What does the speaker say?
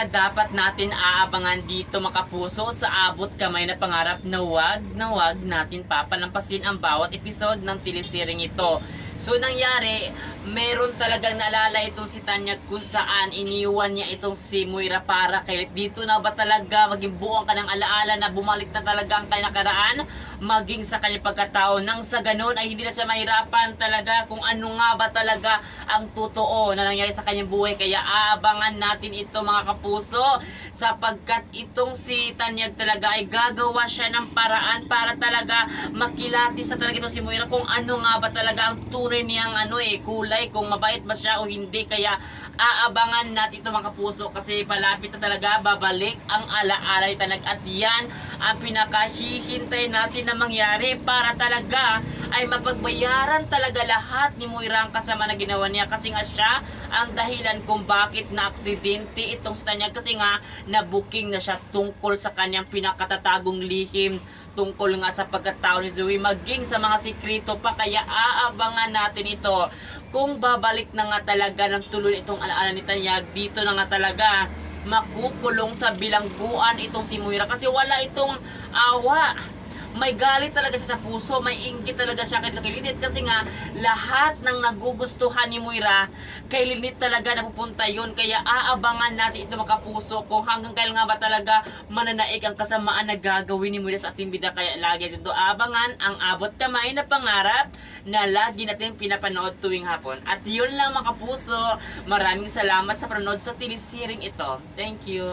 mga dapat natin aabangan dito mga kapuso sa abot kamay na pangarap na wag natin papalampasin ang bawat episode ng telesering ito. So nangyari, meron talagang naalala itong si Tanya kung saan iniwan niya itong si Moira para kay dito na ba talaga maging buong ka ng alaala na bumalik na talaga ang kanyang nakaraan maging sa kanyang pagkatao nang sa ganun ay hindi na siya mahirapan talaga kung ano nga ba talaga ang totoo na nangyari sa kanyang buhay. Kaya aabangan natin ito mga kapuso sapagkat itong si Tanyag talaga ay gagawa siya ng paraan para talaga makilati sa talaga itong si Moira kung ano nga ba talaga ang tunay niyang kulay, kung mabait ba siya o hindi. Kaya aabangan natin ito mga kapuso kasi palapit na talaga babalik ang alaala ni Tanyag at yan ang pinakahihintay natin na mangyari para talaga ay mapagbayaran talaga lahat ni Moira ang kasama na ginawa niya kasi nga siya ang dahilan kung bakit na-aksidente itong si Tanyag kasi nga na-booking na siya tungkol sa kanyang pinakatatagong lihim tungkol nga sa pagkatao ni Zoe maging sa mga sikreto pa. Kaya aabangan natin ito kung babalik na nga talaga ng tuloy itong alaala ni Tanyag. Dito na nga talaga makukulong sa bilangguan itong si Moira kasi wala itong awa. May galit talaga siya sa puso, may inggit talaga siya kay Lynette kasi nga lahat ng nagugustuhan ni Moira kay Lynette talaga napupunta yun. Kaya aabangan natin ito mga kapuso kung hanggang kailan nga ba talaga mananaig ang kasamaan na gagawin ni Moira sa ating bida. Kaya lagi dito abangan ang abot kamay na pangarap na lagi natin pinapanood tuwing hapon. At yun lang mga kapuso, maraming salamat sa panonood sa telesering ito. Thank you.